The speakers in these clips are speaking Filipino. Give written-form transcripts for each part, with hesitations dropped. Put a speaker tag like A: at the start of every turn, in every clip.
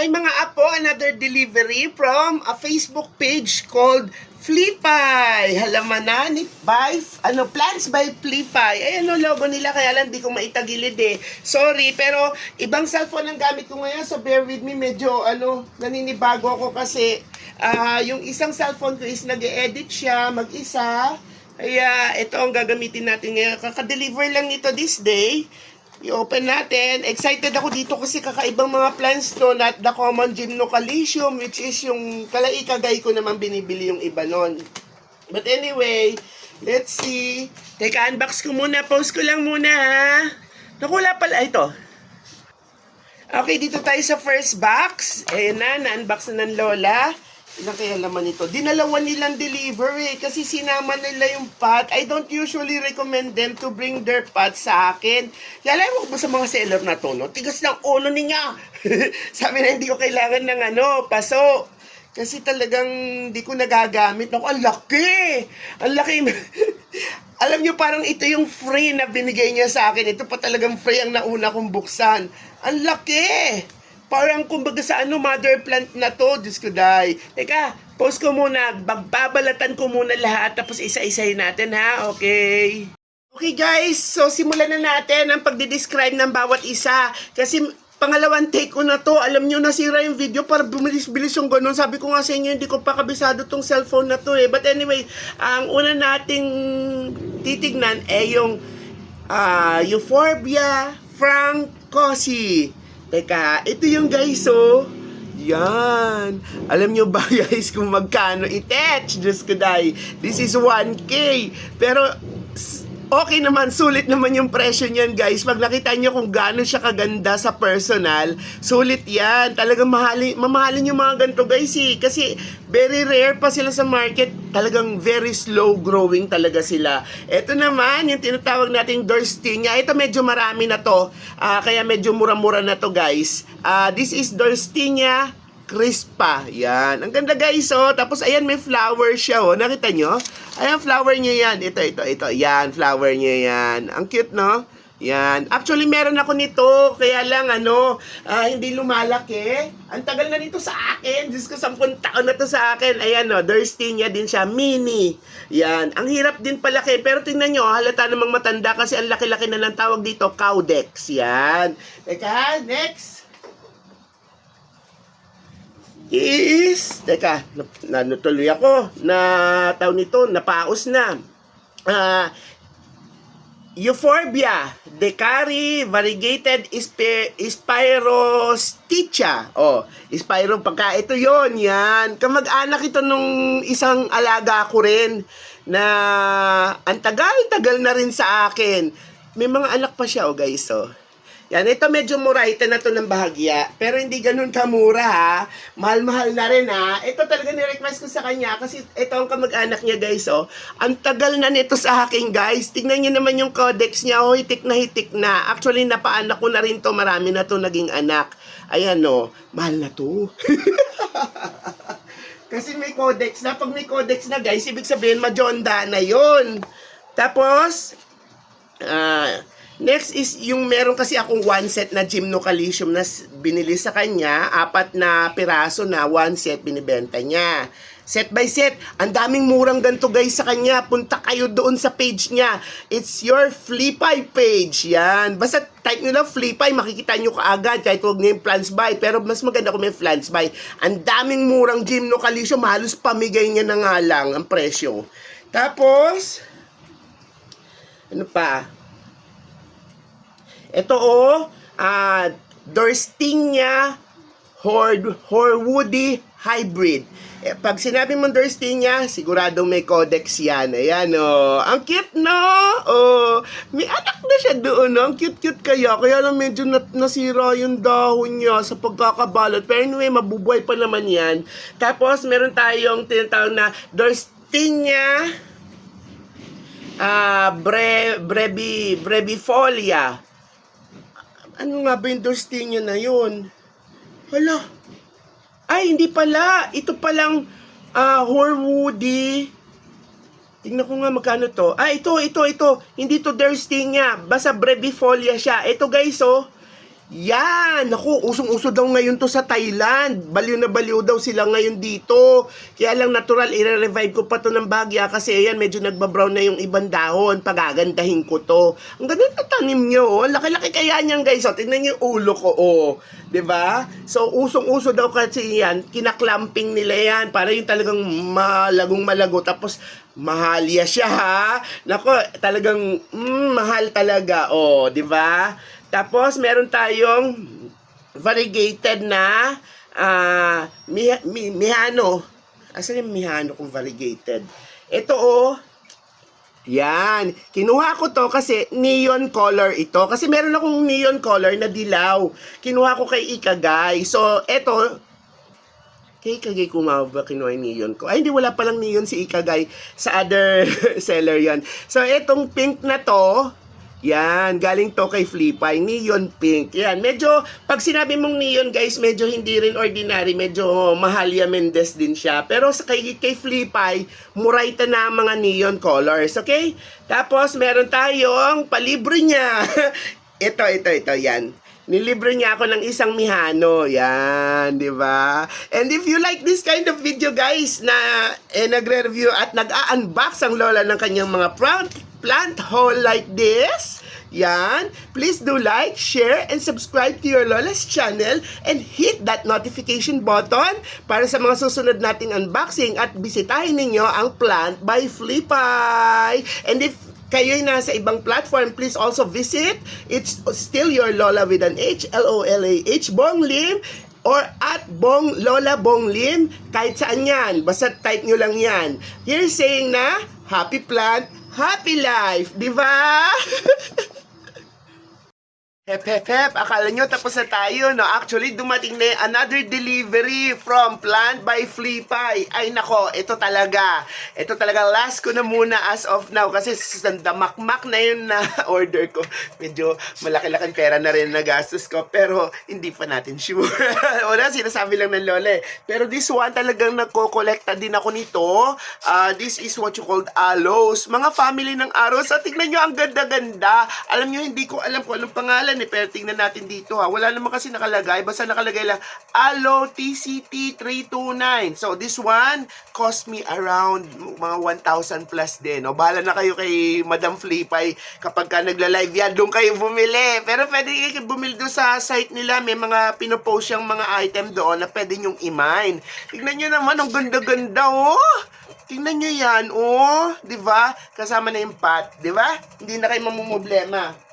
A: Ay mga apo, another delivery from a Facebook page called Flipay. Halaman ni Plants by Flipay. Ayan o, logo nila, kaya lang di ko maitagilid eh. Sorry, pero ibang cellphone ang gamit ko ngayon, so bear with me, medyo naninibago ako kasi yung isang cellphone ko is nag-edit siya mag-isa. Kaya ito ang gagamitin natin ngayon. Kaka-deliver lang nito this day. I-open natin. Excited ako dito kasi kakaibang mga plants to, not the common gymnocalycium, which is yung kalaikagay ko naman binibili yung iba nun. But anyway, let's see. Teka, unbox ko muna. Post ko lang muna ha. Nakula pala ito. Okay, dito tayo sa first box. Ayan na, na-unbox na ng Lola. Ilang kaya laman ito? Dinalawan nilang deliver kasi sinama nila yung pot. I don't usually recommend them to bring their pot sa akin. Alam mo ba sa mga seller na to, no? Tigas ng ulo niya. Sabi na hindi ko kailangan ng paso. Kasi talagang hindi ko nagagamit. Naku, ang laki! Ang laki! Alam nyo, parang ito yung free na binigay niya sa akin. Ito pa talagang free ang nauna kong buksan. Ang laki! Parang kumbaga sa mother plant na to, Diyos ko dahi. Teka, post ko muna, bagbabalatan ko muna lahat, tapos isa-isahin natin ha, okay? Okay guys, so simulan na natin ang pagdidescribe ng bawat isa. Kasi pangalawang take ko na to, alam nyo nasira yung video para bumilis-bilis yung ganun. Sabi ko nga sa inyo, hindi ko pa kabisado tong cellphone na to eh. But anyway, ang una nating titignan ay yung Euphorbia francosi. Teka, ito yung guys, oh. Yan. Alam nyo ba, guys, kung magkano i-attach? Diyos ko dahi. This is 1K. Pero, okay naman, sulit naman yung presyo niyan, guys. Pag nakita nyo kung gaano siya kaganda sa personal, sulit yan. Talagang mamahalin yung mga ganito, guys, eh. Kasi, very rare pa sila sa market. Talagang very slow growing talaga sila. Ito naman, yung tinatawag nating Dorstinia. Ito medyo marami na to. Kaya medyo mura-mura na to, guys. This is Dorstinia crispa. Yan. Ang ganda, guys, oh. Tapos, ayan, may flower siya, oh. Nakita nyo? Ayan, flower niya yan. Ito. Yan, flower niya yan. Ang cute, no? Yan. Actually, meron ako nito. Kaya lang, hindi lumalaki. Ang tagal na nito sa akin. Diyos ko, 10 taon na to sa akin. Ayan, Dorstinia din siya. Mini. Yan. Ang hirap din palaki. Pero tingnan nyo, halata namang matanda kasi ang laki-laki na ng tawag dito, Caudex. Yan. Teka, next. Teka, natuloy ako. Tawag nito, napaos na. Euphorbia decari variegated Spirosticha. Spiro, pagka ito yon yan. Kamag-anak ito nung isang alaga ko rin na ang tagal-tagal na rin sa akin. May mga anak pa siya, guys, Yan, ito medyo murayta na to ng bahagya. Pero hindi ganun kamura, ha. Mahal-mahal na rin, ha. Ito talaga ni-request ko sa kanya kasi ito ang kamag-anak niya, guys, Ang tagal na nito sa akin, guys. Tignan niyo naman yung codex niya, hitik na hitik na. Actually, napaanak ko na rin to. Marami na to naging anak. Ayan, mahal na to. Kasi may codex na. Pag may codex na, guys, ibig sabihin, majonda na yun. Tapos, next is yung meron kasi akong 1 set na gymnocalycium na binili sa kanya, 4 na piraso na 1 set binibenta niya. Set by set, ang daming murang ganito, guys, sa kanya. Punta kayo doon sa page niya. It's your Flipay page. Yan. Basta type nyo lang Flipay, makikita nyo kaagad kahit huwag nyo yung plants by. Pero mas maganda kung may plants by. Ang daming murang gymnocalycium, halos pamigay niya na nga lang ang presyo. Tapos, ano pa? Ito, Dorstinia Horwoody Hybrid. Pag sinabi mong Dorstinia, siguradong may codex yan. Ayan, Ang cute, no? May anak na siya doon, Ang cute-cute kaya. Kaya lang medyo nasira yung dahon niya sa pagkakabalot. Pero anyway, mabubuhay pa naman yan. Tapos, meron tayong tinatawag na Dorstinia brevifolia. Ano nga ba yung Dorstinia na yun? Hala. Ay, hindi pala. Ito palang Horwoody. Tingnan ko nga magkano to. Ito. Hindi to Dorstinia. Basta brevifolia siya. Ito, guys, Yan! Naku, usong-uso daw ngayon to sa Thailand. Baliw na baliw daw sila ngayon dito. Kaya lang natural, i-revive ko pa to ng bagya kasi ayan, medyo nagbabrown na yung ibang dahon. Pagagandahin ko to. Ang ganda ng tanim nyo, oh. Laki-laki kaya niyan, guys. Oh, tingnan niyo yung ulo ko, oh. 'Di ba? So, usong-uso daw kasi yan. Kinaklamping nila yan. Para yung talagang malagong malago. Tapos, mahalya siya, ha? Nako, talagang, mahal talaga, oh. 'Di ba? Tapos, meron tayong variegated na Mihano. Asan yung Mihano kung variegated? Ito, oh. Yan. Kinuha ko to kasi neon color ito. Kasi meron akong neon color na dilaw. Kinuha ko kay Ikagay. So, ito, kay Ikagay ko ba kinuha yung neon ko? Ay, hindi, wala palang neon si Ikagay. Sa other seller yan. So, itong pink na to, yan, galing to kay Flipay, neon pink. Yan, medyo, pag sinabi mong neon guys, medyo hindi rin ordinary, medyo Mahalia Mendez din siya. Pero sa kay Flipay, murayta na ang mga neon colors, okay? Tapos, meron tayong palibre niya. ito, yan. Nilibre niya ako ng isang Mihano. Yan, di ba? And if you like this kind of video, guys, na nagre-review at nag-a-unbox ang lola ng kanyang mga plant haul like this, yan, please do like, share, and subscribe to your Lola's channel and hit that notification button para sa mga susunod nating unboxing at bisitahin ninyo ang Plant by Flipay. And if kayo'y nasa ibang platform, please also visit. It's still your Lola with an H, L-O-L-A-H, Bong Lim, or at Lola Bong Lim, kahit saan yan. Basta type nyo lang yan. Here's saying na, happy plant, happy life. Di ba? Hep, akala nyo tapos na tayo, no? Actually, dumating na another delivery from Plant by Flipay. Ay nako, ito talaga, last ko na muna as of now kasi sandamakmak na yun na order ko. Medyo malaki-laking pera na rin na gastos ko, pero hindi pa natin sure. Wala, sinasabi lang ng lola eh. Pero this one talagang nagko-collecta din ako nito. This is what you called aloes. Mga family ng arrows. At tignan nyo, ang ganda-ganda. Alam nyo, hindi ko alam kung anong pangalan eh, pero tingnan natin dito ha. Wala naman kasi nakalagay, basta nakalagay lang Aloe TCT 329. So this one cost me around mga 1,000 plus din. O bahala na kayo kay Madam Flipay kapag ka nagla-live yan, doon kayo bumili. Pero pwede kayo bumili doon sa site nila, may mga pinopost yung mga item doon na pwede nyong i-mine. Tingnan nyo naman, ang ganda-ganda oh. Tingnan nyo yan, oh. Diba? Kasama na yung pot, diba? Hindi na kayo mamumblema.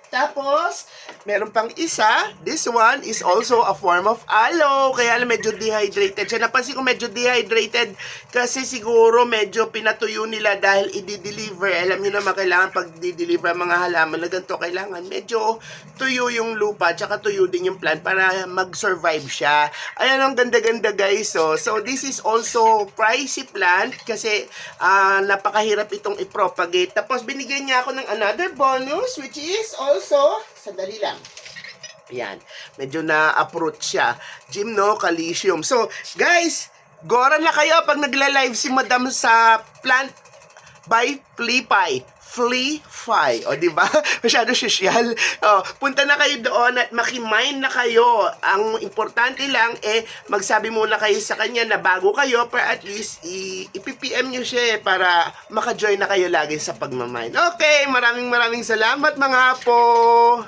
A: Tapos, meron pang isa. This one is also a form of aloe. Kaya medyo dehydrated siya. Napansin ko medyo dehydrated kasi siguro medyo pinatuyo nila dahil i-deliver. Alam nyo naman, kailangan pag di-deliver mga halaman na ganito, kailangan medyo tuyo yung lupa tsaka tuyo din yung plant para mag-survive siya. Ayan, ang ganda-ganda guys. So this is also pricey plant kasi napakahirap itong i-propagate. Tapos binigyan niya ako ng another bonus which is also, sandali lang. Yan. Medyo na-approach siya. Gymnocalycium. So, guys, gora na kayo pag nagla-live si Madam sa Plant by Flipay. Flipay. O, diba? Masyado sosyal. O, punta na kayo doon at makimine na kayo. Ang importante lang, magsabi muna kayo sa kanya na bago kayo, para at least, i-PPM nyo siya para maka-join na kayo lagi sa pagmamine. Okay, maraming salamat mga po.